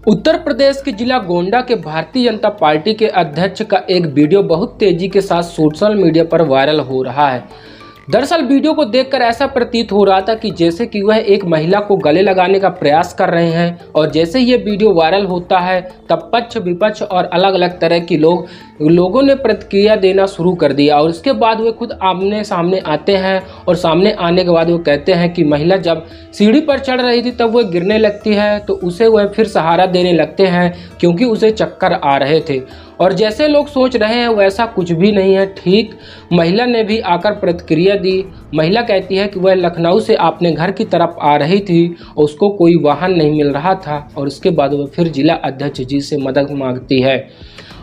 उत्तर प्रदेश के जिला गोंडा के भारतीय जनता पार्टी के अध्यक्ष का एक वीडियो बहुत तेजी के साथ सोशल मीडिया पर वायरल हो रहा है। दरअसल वीडियो को देखकर ऐसा प्रतीत हो रहा था कि जैसे कि वह एक महिला को गले लगाने का प्रयास कर रहे हैं और जैसे ये वीडियो वायरल होता है तब पक्ष विपक्ष और अलग अलग तरह की लोगों ने प्रतिक्रिया देना शुरू कर दिया और इसके बाद वे खुद आमने सामने आते हैं और सामने आने के बाद वो कहते हैं कि महिला जब सीढ़ी पर चढ़ रही थी तब वह गिरने लगती है तो उसे वह फिर सहारा देने लगते हैं क्योंकि उसे चक्कर आ रहे थे। और जैसे लोग सोच रहे हैं वैसा कुछ भी नहीं है। ठीक महिला ने भी आकर प्रतिक्रिया दी। महिला कहती है कि वह लखनऊ से अपने घर की तरफ आ रही थी और उसको कोई वाहन नहीं मिल रहा था और उसके बाद वह फिर जिला अध्यक्ष जी से मदद मांगती है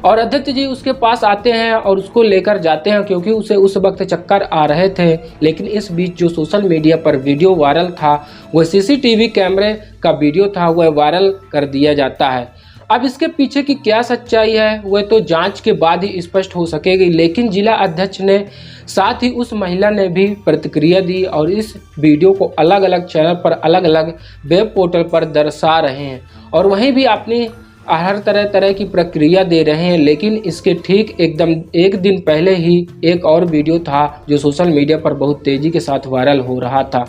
और अध्यक्ष जी उसके पास आते हैं और उसको लेकर जाते हैं क्योंकि उसे उस वक्त चक्कर आ रहे थे। लेकिन इस बीच जो सोशल मीडिया पर वीडियो वायरल था वह सीसीटीवी कैमरे का वीडियो था, वह वायरल कर दिया जाता है। अब इसके पीछे की क्या सच्चाई है वह तो जांच के बाद ही स्पष्ट हो सकेगी। लेकिन जिला अध्यक्ष ने साथ ही उस महिला ने भी प्रतिक्रिया दी और इस वीडियो को अलग अलग चैनल पर अलग अलग वेब पोर्टल पर दर्शा रहे हैं और वहीं भी अपनी हर तरह की प्रक्रिया दे रहे हैं। लेकिन इसके ठीक एकदम एक दिन पहले ही एक और वीडियो था जो सोशल मीडिया पर बहुत तेज़ी के साथ वायरल हो रहा था।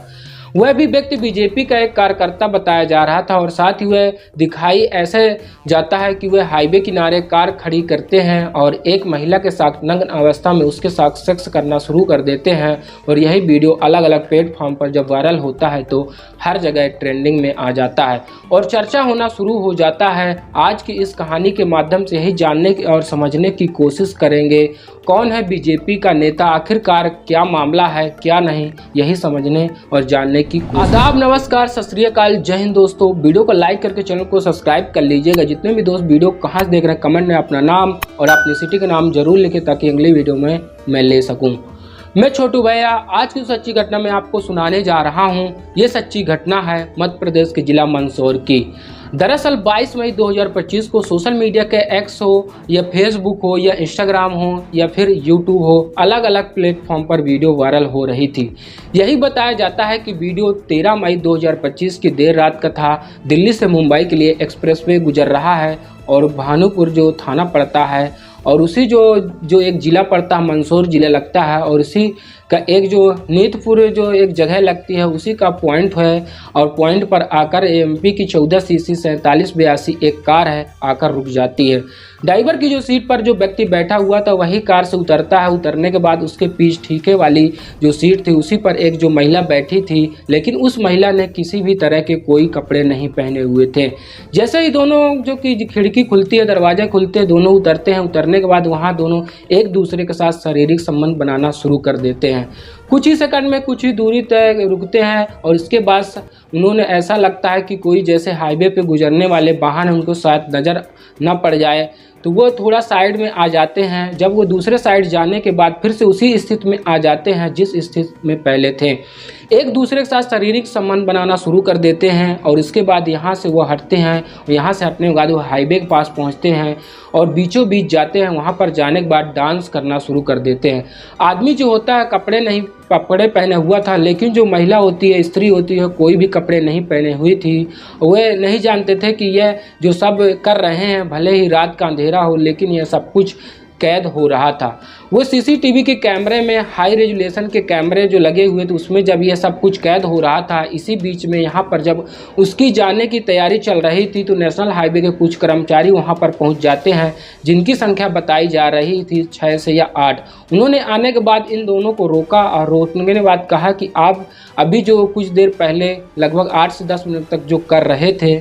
वह भी व्यक्ति बीजेपी का एक कार्यकर्ता बताया जा रहा था और साथ ही वह दिखाई ऐसे जाता है कि वह हाईवे किनारे कार खड़ी करते हैं और एक महिला के साथ नग्न अवस्था में उसके साथ सेक्स करना शुरू कर देते हैं और यही वीडियो अलग अलग प्लेटफॉर्म पर जब वायरल होता है तो हर जगह ट्रेंडिंग में आ जाता है और चर्चा होना शुरू हो जाता है। आज की इस कहानी के माध्यम से यही जानने और समझने की कोशिश करेंगे कौन है बीजेपी का नेता, आखिरकार क्या मामला है क्या नहीं, यही समझने और जानने की आदाब, नमस्कार, सत श्री अकाल, जय हिंद दोस्तों। वीडियो को लाइक करके चैनल को सब्सक्राइब कर लीजिएगा। जितने भी दोस्त वीडियो कहाँ से देख रहे हैं कमेंट में अपना नाम और अपनी सिटी का नाम जरूर लिखें ताकि अगली वीडियो में मैं ले सकूं। मैं छोटू भैया आज की सच्ची घटना में आपको सुनाने जा रहा हूं। ये सच्ची घटना है मध्य प्रदेश के जिला मंदसौर की। दरअसल 22 मई 2025 को सोशल मीडिया के एक्स हो या फेसबुक हो या इंस्टाग्राम हो या फिर यूट्यूब हो, अलग अलग प्लेटफॉर्म पर वीडियो वायरल हो रही थी। यही बताया जाता है कि वीडियो 13 मई 2025 की देर रात का था। दिल्ली से मुंबई के लिए एक्सप्रेसवे गुजर रहा है और भानुपुर जो थाना पड़ता है और उसी जो एक ज़िला पड़ता है मंदसौर ज़िला लगता है और उसी का एक जो नीतपुर जो एक जगह लगती है उसी का पॉइंट है और पॉइंट पर आकर एमपी की 14 सीसी 4782 एक कार है आकर रुक जाती है। ड्राइवर की जो सीट पर जो व्यक्ति बैठा हुआ था वही कार से उतरता है। उतरने के बाद उसके पीछे ठीके वाली जो सीट थी उसी पर एक जो महिला बैठी थी, लेकिन उस महिला ने किसी भी तरह के कोई कपड़े नहीं पहने हुए थे। जैसे ही दोनों जो कि खिड़की खुलती है, दरवाजे खुलते हैं, दोनों उतरते हैं। उतरने के बाद वहाँ दोनों एक दूसरे के साथ शारीरिक संबंध बनाना शुरू कर देते हैं। कुछ ही सेकंड में कुछ ही दूरी तक रुकते हैं और इसके बाद उन्होंने ऐसा लगता है कि कोई जैसे हाईवे पे गुजरने वाले वाहन है उनको शायद नज़र न पड़ जाए तो वो थोड़ा साइड में आ जाते हैं। जब वो दूसरे साइड जाने के बाद फिर से उसी स्थिति में आ जाते हैं जिस स्थिति में पहले थे। एक दूसरे के साथ शारीरिक संबंध बनाना शुरू कर देते हैं और इसके बाद यहाँ से वो हटते हैं और यहाँ से हटने के बाद वो हाईवे के पास पहुँचते हैं और बीचों बीच जाते हैं। वहाँ पर जाने के बाद डांस करना शुरू कर देते हैं। आदमी जो होता है कपड़े पहने हुआ था, लेकिन जो महिला होती है, स्त्री होती है, कोई भी कपड़े नहीं पहने हुई थी। वे नहीं जानते थे कि यह जो सब कर रहे हैं भले ही रात का अंधेरा हो लेकिन यह सब कुछ कैद हो रहा था। वो सीसीटीवी के कैमरे में हाई रेजुलेशन के कैमरे जो लगे हुए थे उसमें जब यह सब कुछ कैद हो रहा था, इसी बीच में यहाँ पर जब उसकी जाने की तैयारी चल रही थी तो नेशनल हाईवे के कुछ कर्मचारी वहाँ पर पहुँच जाते हैं जिनकी संख्या बताई जा रही थी 6 से या 8। उन्होंने आने के बाद इन दोनों को रोका और रोकने के बाद कहा कि आप अभी जो कुछ देर पहले लगभग 8 से 10 मिनट तक जो कर रहे थे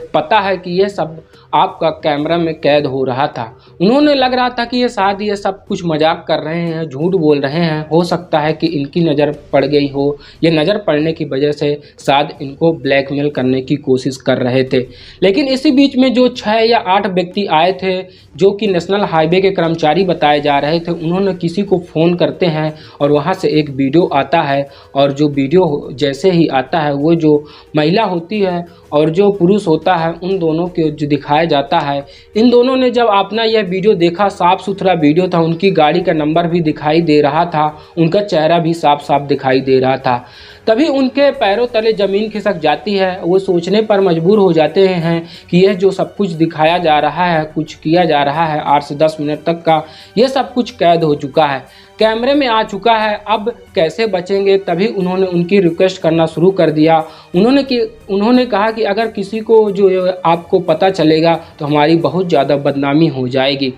पता है कि यह सब आपका कैमरा में कैद हो रहा था। उन्होंने लग रहा था कि ये शायद ये सब कुछ मजाक कर रहे हैं, झूठ बोल रहे हैं। हो सकता है कि इनकी नज़र पड़ गई हो, ये नज़र पड़ने की वजह से शायद इनको ब्लैकमेल करने की कोशिश कर रहे थे। लेकिन इसी बीच में जो 6 या 8 व्यक्ति आए थे जो कि नेशनल हाईवे के कर्मचारी बताए जा रहे थे, उन्होंने किसी को फ़ोन करते हैं और वहाँ से एक वीडियो आता है और जो वीडियो जैसे ही आता है वो जो महिला होती है और जो पुरुष होता है उन दोनों के जो दिखाया जाता है। इन दोनों ने जब अपना यह वीडियो देखा, साफ सुथरा वीडियो था, उनकी गाड़ी का नंबर भी दिखाई दे रहा था, उनका चेहरा भी साफ साफ दिखाई दे रहा था। तभी उनके पैरों तले ज़मीन खिसक जाती है। वो सोचने पर मजबूर हो जाते हैं कि यह जो सब कुछ दिखाया जा रहा है, कुछ किया जा रहा है 8 से 10 मिनट तक का, यह सब कुछ कैद हो चुका है, कैमरे में आ चुका है, अब कैसे बचेंगे। तभी उन्होंने उनकी रिक्वेस्ट करना शुरू कर दिया। उन्होंने कहा कि अगर किसी को जो आपको पता चलेगा तो हमारी बहुत ज़्यादा बदनामी हो जाएगी,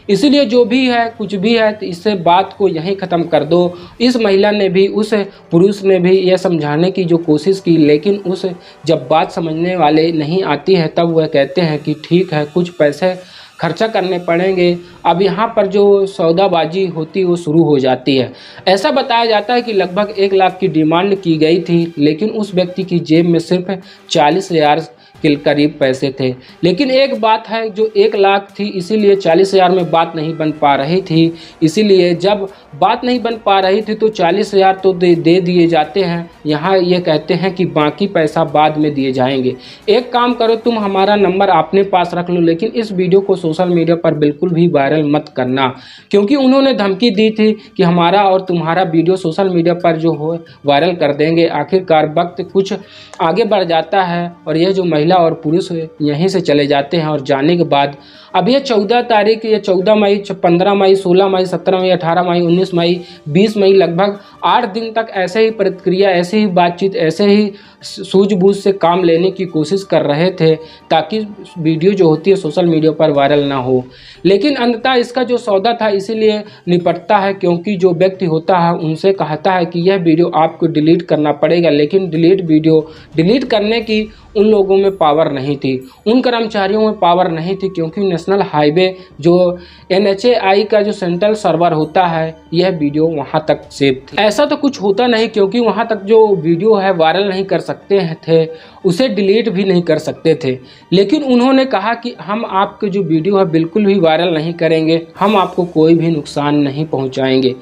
इसीलिए जो भी है कुछ भी है तो इससे बात को यहीं ख़त्म कर दो। इस महिला ने भी, उस पुरुष ने भी यह समझाने की जो कोशिश की, लेकिन जब बात समझने वाले नहीं आती है तब वह कहते हैं कि ठीक है, कुछ पैसे खर्चा करने पड़ेंगे। अब यहाँ पर जो सौदाबाजी होती वो शुरू हो जाती है। ऐसा बताया जाता है कि लगभग 1 लाख की डिमांड की गई थी, लेकिन उस व्यक्ति की जेब में सिर्फ 40,000 के करीब पैसे थे। लेकिन एक बात है, जो 1 लाख थी इसीलिए 40,000 में बात नहीं बन पा रही थी। इसीलिए जब बात नहीं बन पा रही थी तो 40,000 तो दे दिए जाते हैं। यहाँ ये कहते हैं कि बाकी पैसा बाद में दिए जाएंगे। एक काम करो, तुम हमारा नंबर अपने पास रख लो, लेकिन इस वीडियो को सोशल मीडिया पर बिल्कुल भी वायरल मत करना, क्योंकि उन्होंने धमकी दी थी कि हमारा और तुम्हारा वीडियो सोशल मीडिया पर जो हो वायरल कर देंगे। आखिरकार वक्त कुछ आगे बढ़ जाता है और यह जो महिला और पुरुष यहीं से चले जाते हैं। और जाने के बाद अब ये 14 तारीख, ये 14 मई, 15 मई, 16 मई, 17 मई, 18 मई, 19 मई, 20 मई, लगभग 8 दिन तक ऐसे ही प्रतिक्रिया, ऐसे ही बातचीत, ऐसे ही सूझबूझ से काम लेने की कोशिश कर रहे थे ताकि वीडियो जो होती है सोशल मीडिया पर वायरल ना हो। लेकिन अंततः इसका जो सौदा था इसीलिए निपटता है, क्योंकि जो व्यक्ति होता है उनसे कहता है कि यह वीडियो आपको डिलीट करना पड़ेगा, लेकिन वीडियो डिलीट करने की उन लोगों में पावर नहीं थी, उन कर्मचारियों में पावर नहीं थी, क्योंकि नेशनल हाईवे जो NHAI का जो सेंट्रल सर्वर होता है, यह वीडियो वहां तक सेव थी। ऐसा तो कुछ होता नहीं, क्योंकि वहां तक जो वीडियो है वायरल नहीं कर सकते थे, उसे डिलीट भी नहीं कर सकते थे। लेकिन उन्होंने कहा कि हम आपके जो वीडियो है बिल्कुल भी वायरल नहीं करेंगे, हम आपको कोई भी नुकसान नहीं पहुंचाएंगे।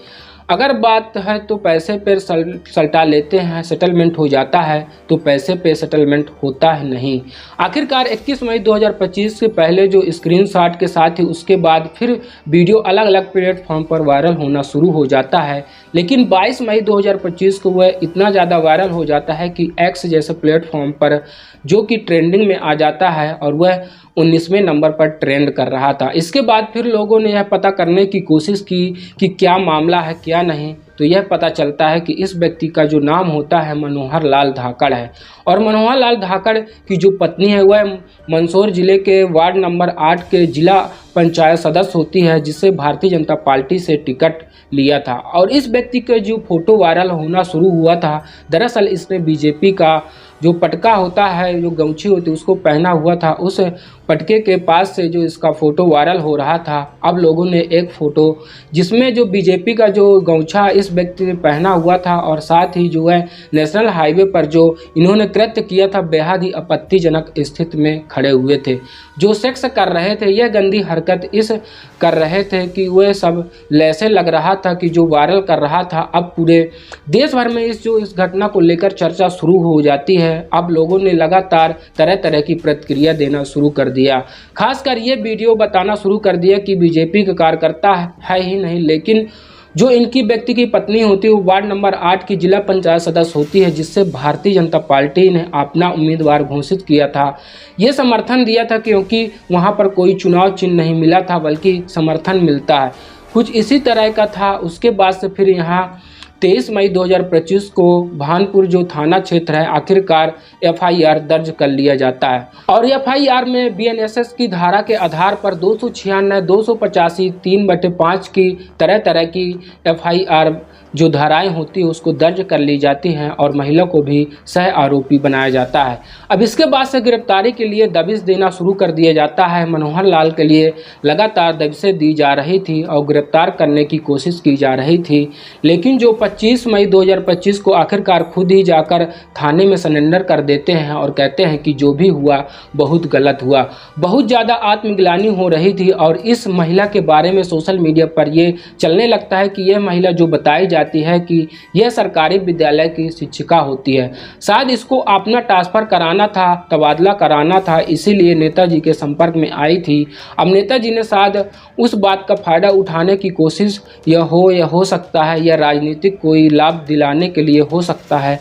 अगर बात है तो पैसे पर सल्टा लेते हैं, सेटलमेंट हो जाता है, तो पैसे पे सेटलमेंट होता है नहीं। आखिरकार 21 मई 2025 से पहले जो स्क्रीनशॉट के साथ ही उसके बाद फिर वीडियो अलग अलग प्लेटफॉर्म पर वायरल होना शुरू हो जाता है। लेकिन 22 मई 2025 को वह इतना ज़्यादा वायरल हो जाता है कि एक्स जैसे प्लेटफॉर्म पर, जो कि ट्रेंडिंग में आ जाता है और वह 19वें नंबर पर ट्रेंड कर रहा था। इसके बाद फिर लोगों ने यह पता करने की कोशिश की कि क्या मामला है क्या नहीं, तो यह पता चलता है कि इस व्यक्ति का जो नाम होता है मनोहर लाल धाकड़ है, और मनोहर लाल धाकड़ की जो पत्नी है वह मंदसौर जिले के वार्ड नंबर 8 के जिला पंचायत सदस्य होती है, जिससे भारतीय जनता पार्टी से टिकट लिया था। और इस व्यक्ति का जो फोटो वायरल होना शुरू हुआ था, दरअसल इसने बीजेपी का जो पटका होता है, जो गमछी होती है, उसको पहना हुआ था। उस पटके के पास से जो इसका फ़ोटो वायरल हो रहा था। अब लोगों ने एक फ़ोटो जिसमें जो बीजेपी का जो गमछा इस व्यक्ति ने पहना हुआ था, और साथ ही जो है नेशनल हाईवे पर जो इन्होंने कृत्य किया था, बेहद ही आपत्तिजनक स्थिति में खड़े हुए थे। जो सेक्स कर रहे थे, यह गंदी हरकत इस कर रहे थे कि वह सब ऐसे लग रहा था कि जो वायरल कर रहा था। अब पूरे देश भर में इस घटना को लेकर चर्चा शुरू हो जाती है। अब लोगों ने लगातार तरह तरह की प्रतिक्रिया देना शुरू कर दिया। खासकर ये वीडियो बताना शुरू कर दिया कि बीजेपी का कार्यकर्ता है ही नहीं, लेकिन जो इनकी व्यक्ति की पत्नी होती है वो वार्ड नंबर 8 की जिला पंचायत सदस्य होती है, जिससे भारतीय जनता पार्टी ने अपना उम्मीदवार घोषित किया था। ये समर्थन दिया था क्योंकि वहाँ पर कोई चुनाव चिन्ह नहीं मिला था, बल्कि समर्थन मिलता है, कुछ इसी तरह का था। उसके बाद से फिर यहाँ 23 मई 2025 को भानपुर जो थाना क्षेत्र है, आखिरकार FIR दर्ज कर लिया जाता है। और FIR में BNSS की धारा के आधार पर 296, 285, 3/5 की तरह तरह की FIR जो धाराएं होती है उसको दर्ज कर ली जाती हैं, और महिला को भी सह आरोपी बनाया जाता है। अब इसके बाद से गिरफ्तारी के लिए दबिश देना शुरू कर दिया जाता है। मनोहर लाल के लिए लगातार दबिशें दी जा रही थी और गिरफ्तार करने की कोशिश की जा रही थी, लेकिन जो 25 मई 2025 को आखिरकार खुद ही जाकर थाने में सरेंडर कर देते हैं और कहते हैं कि जो भी हुआ बहुत गलत हुआ। बहुत ज़्यादा आत्मग्लानि हो रही थी और इस महिला के बारे में सोशल मीडिया पर ये चलने लगता है कि यह महिला जो बताई जाती है कि यह सरकारी विद्यालय की शिक्षिका होती है। शायद इसको अपना ट्रांसफ़र कराना था, तबादला कराना था, इसीलिए नेताजी के संपर्क में आई थी। अब नेताजी ने शायद उस बात का फ़ायदा उठाने की कोशिश यह हो सकता है या राजनीतिक कोई लाभ दिलाने के लिए हो सकता है।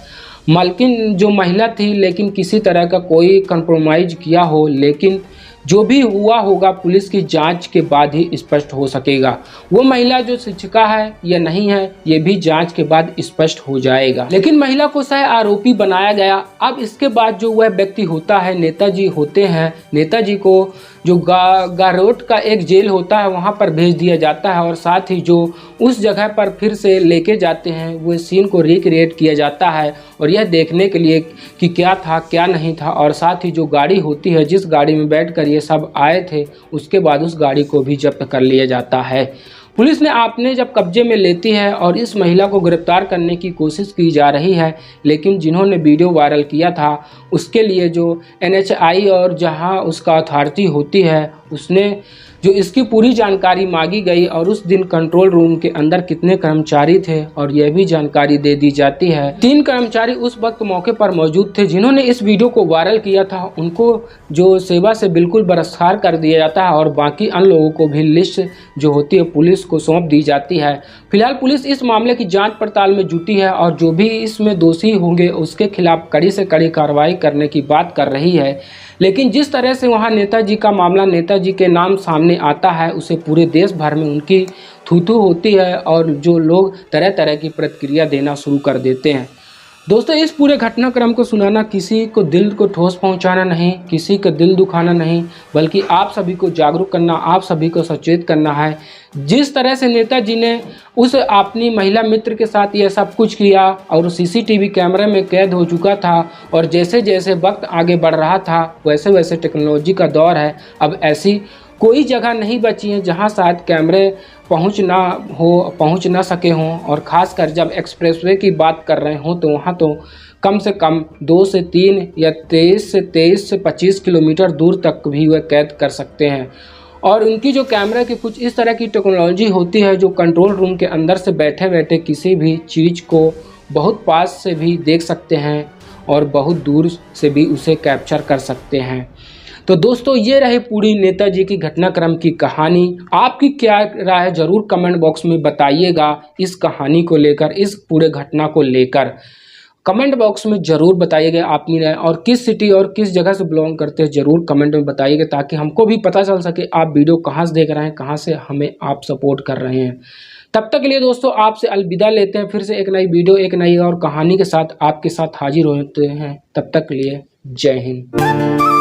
मालकिन जो महिला थी लेकिन किसी तरह का कोई कंप्रोमाइज़ किया हो, लेकिन जो भी हुआ होगा पुलिस की जांच के बाद ही स्पष्ट हो सकेगा। वो महिला जो शिक्षिका है या नहीं है ये भी जांच के बाद स्पष्ट हो जाएगा। लेकिन महिला को सह आरोपी बनाया गया। अब इसके बाद जो वह व्यक्ति होता है, नेताजी होते हैं, नेताजी को जो गारोट का एक जेल होता है वहाँ पर भेज दिया जाता है और साथ ही जो उस जगह पर फिर से लेके जाते हैं वो सीन को रिक्रिएट किया जाता है और यह देखने के लिए कि क्या था क्या नहीं था। और साथ ही जो गाड़ी होती है जिस गाड़ी में बैठकर ये सब आए थे उसके बाद उस गाड़ी को भी जब्त कर लिया जाता है। पुलिस ने आपने जब कब्जे में लेती है और इस महिला को गिरफ्तार करने की कोशिश की जा रही है, लेकिन जिन्होंने वीडियो वायरल किया था उसके लिए जो NHI और जहां उसका अथॉरिटी होती है उसने जो इसकी पूरी जानकारी मांगी गई और उस दिन कंट्रोल रूम के अंदर कितने कर्मचारी थे और यह भी जानकारी दे दी जाती है। 3 कर्मचारी उस वक्त मौके पर मौजूद थे जिन्होंने इस वीडियो को वायरल किया था। उनको जो सेवा से बिल्कुल बर्खास्त कर दिया जाता है और बाकी अन्य लोगों को भी लिस्ट जो होती है पुलिस को सौंप दी जाती है। फिलहाल पुलिस इस मामले की जाँच पड़ताल में जुटी है और जो भी इसमें दोषी होंगे उसके खिलाफ कड़ी से कड़ी कार्रवाई करने की बात कर रही है। लेकिन जिस तरह से वहाँ नेताजी का मामला, नेताजी के नाम सामने आता है, उसे पूरे देश भर में उनकी थू-थू होती है और जो लोग तरह तरह की प्रतिक्रिया देना शुरू कर देते हैं। दोस्तों, इस पूरे घटनाक्रम को सुनाना किसी को दिल को ठोस पहुंचाना नहीं, किसी का दिल दुखाना नहीं, बल्कि आप सभी को जागरूक करना, आप सभी को सचेत करना है। जिस तरह से नेताजी ने उस अपनी महिला मित्र के साथ यह सब कुछ किया और CCTV कैमरे में कैद हो चुका था और जैसे जैसे वक्त आगे बढ़ रहा था वैसे वैसे टेक्नोलॉजी का दौर है। अब ऐसी कोई जगह नहीं बची है जहां शायद कैमरे पहुंच ना सके हों और ख़ासकर जब एक्सप्रेसवे की बात कर रहे हों तो वहां तो कम से कम 2 से 3 या 23 से 25 किलोमीटर दूर तक भी वह कैद कर सकते हैं। और उनकी जो कैमरा की कुछ इस तरह की टेक्नोलॉजी होती है जो कंट्रोल रूम के अंदर से बैठे बैठे किसी भी चीज़ को बहुत पास से भी देख सकते हैं और बहुत दूर से भी उसे कैप्चर कर सकते हैं। तो दोस्तों, ये रहे पूरी नेताजी की घटनाक्रम की कहानी। आपकी क्या राय है ज़रूर कमेंट बॉक्स में बताइएगा इस कहानी को लेकर, इस पूरे घटना को लेकर कमेंट बॉक्स में ज़रूर बताइएगा अपनी राय और किस सिटी और किस जगह से बिलोंग करते हैं ज़रूर कमेंट में बताइएगा ताकि हमको भी पता चल सके आप वीडियो कहाँ से देख रहे हैं, कहाँ से हमें आप सपोर्ट कर रहे हैं। तब तक के लिए दोस्तों आपसे अलविदा लेते हैं। फिर से एक नई वीडियो एक नई और कहानी के साथ आपके साथ हाजिर होते हैं। तब तक के लिए जय हिंद।